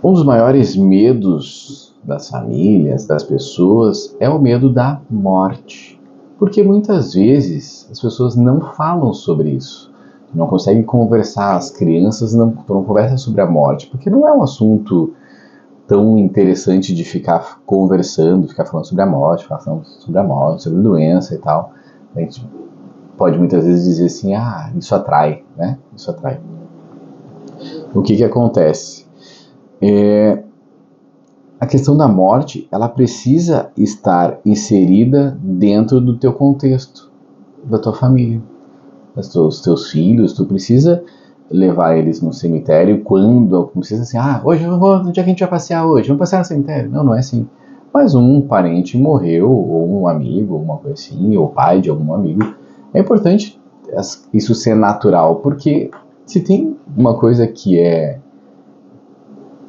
Um dos maiores medos das famílias, das pessoas, é o medo da morte. Porque muitas vezes as pessoas não falam sobre isso. Não conseguem conversar, as crianças não conversam sobre a morte, porque não é um assunto tão interessante de ficar conversando, ficar falando sobre a morte, sobre doença e tal. A gente pode muitas vezes dizer assim, isso atrai, né? Isso atrai. O que acontece? A questão da morte, ela precisa estar inserida dentro do teu contexto, da tua família. Os teus filhos, tu precisa levar eles no cemitério quando, não precisa assim, hoje eu vou, no dia que a gente vai passear hoje, vamos passear no cemitério. Não é assim. Mas um parente morreu, ou um amigo, alguma coisa assim, ou pai de algum amigo. É importante isso ser natural, porque se tem uma coisa que é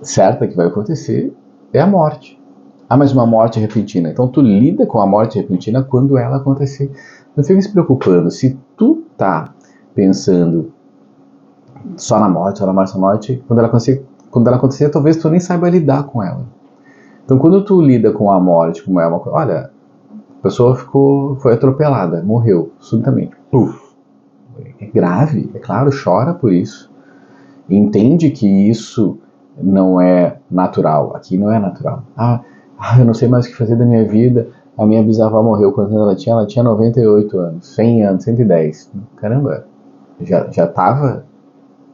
certa que vai acontecer, é a morte. Mas uma morte repentina. Então tu lida com a morte repentina quando ela acontecer. Não fica se preocupando. Se tu tá pensando só na morte, quando ela acontecer, talvez tu nem saiba lidar com ela. Então quando tu lida com a morte, como é uma coisa, olha, a pessoa foi atropelada, morreu subitamente. É grave, é claro, chora por isso. Entende que isso não é natural. Aqui não é natural. Eu não sei mais o que fazer da minha vida. A minha bisavó morreu quando ela tinha 98 anos, 100 anos, 110. Caramba, já estava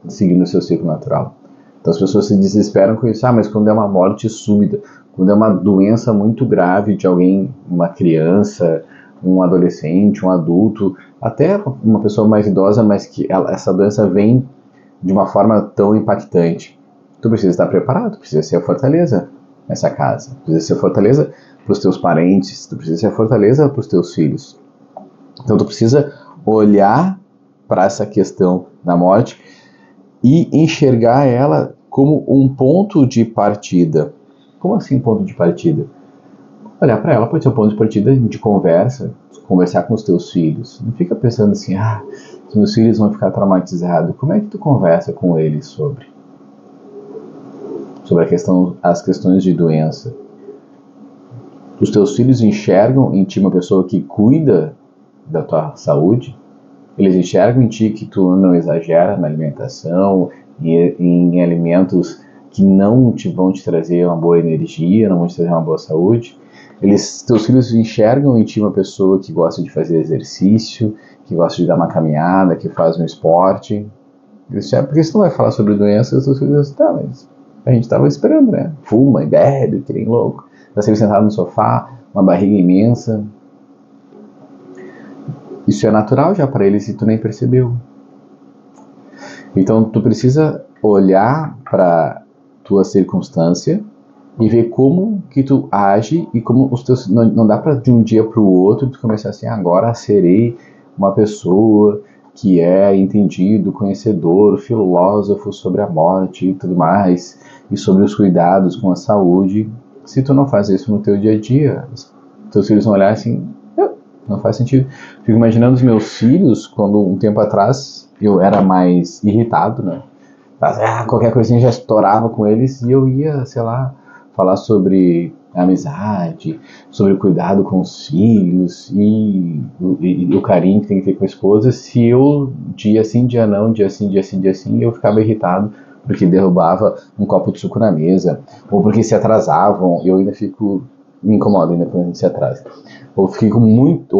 seguindo o seu ciclo natural. Então as pessoas se desesperam com isso. Mas quando é uma morte súbita, quando é uma doença muito grave de alguém, uma criança, um adolescente, um adulto, até uma pessoa mais idosa, mas que essa doença vem de uma forma tão impactante. Tu precisa estar preparado, precisa ser a fortaleza nessa casa, precisa ser a fortaleza para os teus parentes, tu precisa ser a fortaleza para os teus filhos. Então tu precisa olhar para essa questão da morte e enxergar ela como um ponto de partida. Como assim ponto de partida? Olhar para ela pode ser um ponto de partida de conversar com os teus filhos. Não fica pensando assim, os meus filhos vão ficar traumatizados. Como é que tu conversa com eles sobre as questões de doença? Os teus filhos enxergam em ti uma pessoa que cuida da tua saúde? Eles enxergam em ti que tu não exagera na alimentação, em alimentos que não vão te trazer uma boa energia, não vão te trazer uma boa saúde? Teus filhos enxergam em ti uma pessoa que gosta de fazer exercício, que gosta de dar uma caminhada, que faz um esporte? Porque se tu não vai falar sobre doenças, os teus filhos dizem, mas a gente estava esperando, né? Fuma e bebe, que nem louco. Tá sempre sentado no sofá, uma barriga imensa. Isso é natural já para eles e tu nem percebeu. Então tu precisa olhar para tua circunstância e ver como que tu age e como os teus... Não dá para de um dia para o outro tu começar assim, agora serei uma pessoa que é entendido, conhecedor, filósofo sobre a morte e tudo mais, e sobre os cuidados com a saúde. Se tu não faz isso no teu dia a dia, teus filhos vão olhar assim, não faz sentido. Fico imaginando os meus filhos, quando um tempo atrás eu era mais irritado, né? Qualquer coisinha já estourava com eles e eu ia, sei lá, falar sobre amizade, sobre cuidado com os filhos e o carinho que tem que ter com a esposa. Se eu, dia sim, dia não, dia sim, eu ficava irritado porque derrubava um copo de suco na mesa, ou porque se atrasavam, eu ainda me incomoda ainda quando a gente se atrasa. Ou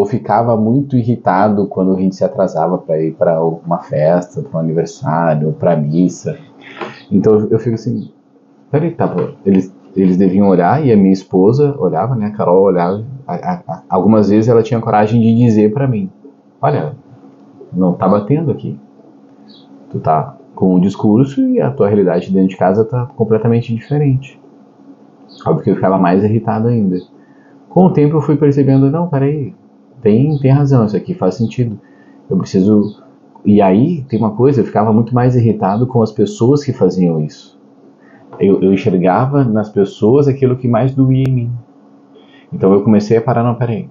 ficava muito irritado quando a gente se atrasava para ir para uma festa, para um aniversário, para missa. Então eu fico assim, peraí, eles deviam olhar, e a minha esposa olhava, né, a Carol olhava, algumas vezes ela tinha coragem de dizer para mim, olha, não tá batendo aqui, tu tá com um discurso e a tua realidade dentro de casa tá completamente diferente. Óbvio que eu ficava mais irritado ainda. Com o tempo eu fui percebendo, não, peraí, tem razão, isso aqui faz sentido, eu preciso... E aí, tem uma coisa, eu ficava muito mais irritado com as pessoas que faziam isso. Eu enxergava nas pessoas aquilo que mais doía em mim. Então eu comecei a parar, não, peraí.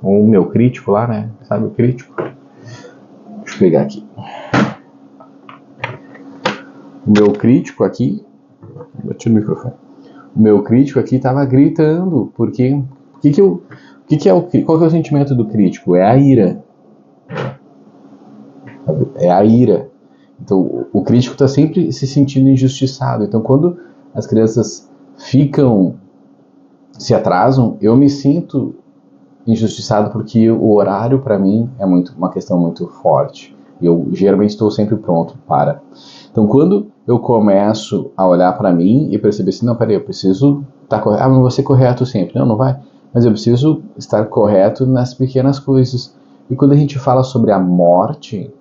O meu crítico lá, né? Sabe o crítico? Deixa eu pegar aqui. O meu crítico aqui Bati no microfone. O meu crítico aqui estava gritando, porque qual que é o sentimento do crítico? É a ira. É a ira. Então, o crítico está sempre se sentindo injustiçado. Então, quando as crianças se atrasam, eu me sinto injustiçado porque o horário para mim é uma questão muito forte. Eu geralmente estou sempre pronto para. Então, quando eu começo a olhar para mim e perceber assim, não, peraí, eu preciso estar correto. Não vou ser correto sempre. Não vai. Mas eu preciso estar correto nas pequenas coisas. E quando a gente fala sobre a morte,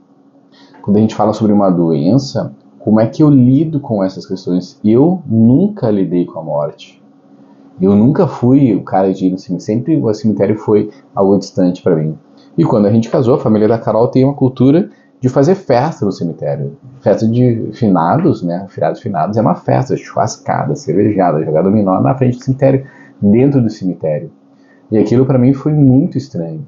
quando a gente fala sobre uma doença, como é que eu lido com essas questões? Eu nunca lidei com a morte. Eu nunca fui o cara de ir no cemitério, sempre o cemitério foi algo distante para mim. E quando a gente casou, a família da Carol tem uma cultura de fazer festa no cemitério. Festa de finados, né? Feriados finados é uma festa, churrascada, cervejada, jogar dominó na frente do cemitério, dentro do cemitério. E aquilo para mim foi muito estranho.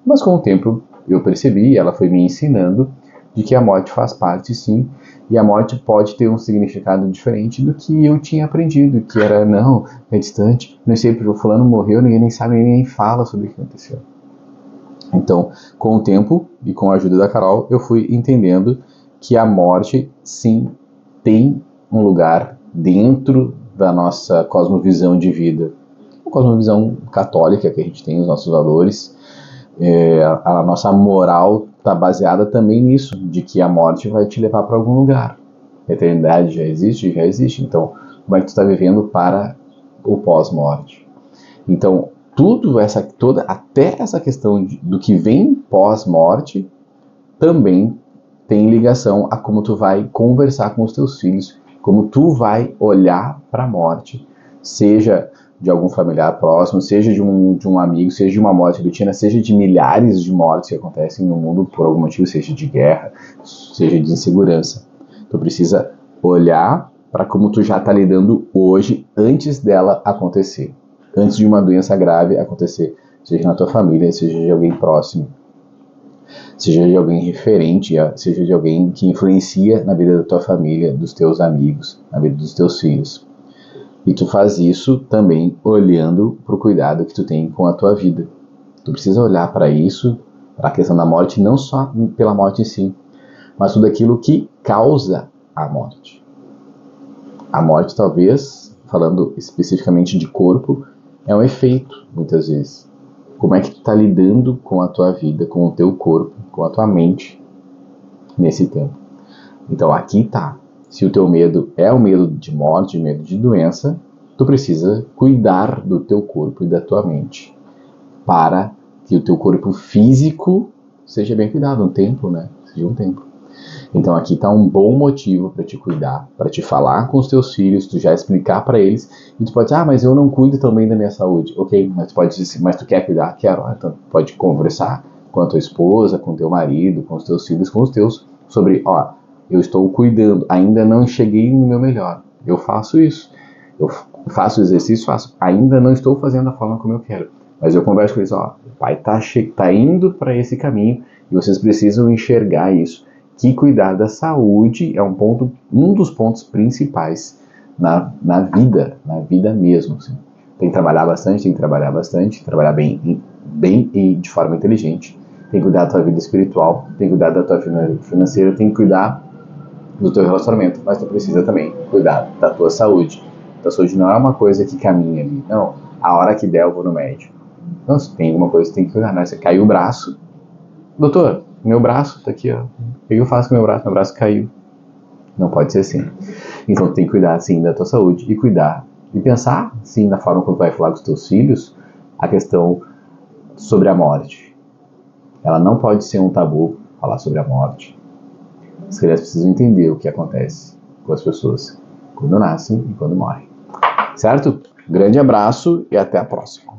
Mas com o tempo eu percebi, ela foi me ensinando de que a morte faz parte, sim, e a morte pode ter um significado diferente do que eu tinha aprendido, que era, não, é distante, não sei porque o fulano morreu, ninguém nem sabe, ninguém fala sobre o que aconteceu. Então, com o tempo e com a ajuda da Carol, eu fui entendendo que a morte, sim, tem um lugar dentro da nossa cosmovisão de vida. Uma cosmovisão católica que a gente tem, os nossos valores, a nossa moral está baseada também nisso, de que a morte vai te levar para algum lugar. A eternidade já existe? Já existe. Então, como é que tu está vivendo para o pós-morte? Então, até essa questão do que vem pós-morte, também tem ligação a como tu vai conversar com os teus filhos, como tu vai olhar para a morte, seja de algum familiar próximo, seja de um amigo, seja de uma morte repentina, seja de milhares de mortes que acontecem no mundo por algum motivo, seja de guerra, seja de insegurança. Tu precisa olhar para como tu já está lidando hoje, antes dela acontecer, antes de uma doença grave acontecer, seja na tua família, seja de alguém próximo, seja de alguém referente, seja de alguém que influencia na vida da tua família, dos teus amigos, na vida dos teus filhos. E tu faz isso também olhando para o cuidado que tu tem com a tua vida. Tu precisa olhar para isso, para a questão da morte, não só pela morte em si, mas tudo aquilo que causa a morte. A morte, talvez, falando especificamente de corpo, é um efeito, muitas vezes. Como é que tu está lidando com a tua vida, com o teu corpo, com a tua mente nesse tempo? Então aqui tá. Se o teu medo é o medo de morte, o medo de doença, tu precisa cuidar do teu corpo e da tua mente para que o teu corpo físico seja bem cuidado, um tempo, né? Seja um tempo. Então aqui tá um bom motivo para te cuidar, para te falar com os teus filhos, tu já explicar para eles, e tu pode dizer, mas eu não cuido também da minha saúde. Ok, mas tu pode dizer, mas tu quer cuidar? Quero. Então pode conversar com a tua esposa, com o teu marido, com os teus filhos, com os teus, sobre, eu estou cuidando, ainda não cheguei no meu melhor, eu faço isso, eu faço exercício, ainda não estou fazendo da forma como eu quero, mas eu converso com eles, o pai tá indo para esse caminho, e vocês precisam enxergar isso, que cuidar da saúde é um dos pontos principais na vida mesmo, assim. Tem que trabalhar bastante, trabalhar bem e de forma inteligente, tem que cuidar da tua vida espiritual, tem que cuidar da tua vida financeira, tem que cuidar do teu relacionamento, mas tu precisa também cuidar da tua saúde. A tua saúde não é uma coisa que caminha ali, não, a hora que der eu vou no médico. Não, se tem alguma coisa que tem que cuidar, né? Você caiu o braço, doutor, meu braço tá aqui, ó. O que eu faço com meu braço? Meu braço caiu. Não pode ser assim. Então tem que cuidar, sim, da tua saúde e cuidar e pensar, sim, na forma como tu vai falar com os teus filhos, a questão sobre a morte. Ela não pode ser um tabu falar sobre a morte. As crianças precisam entender o que acontece com as pessoas quando nascem e quando morrem. Certo? Grande abraço e até a próxima.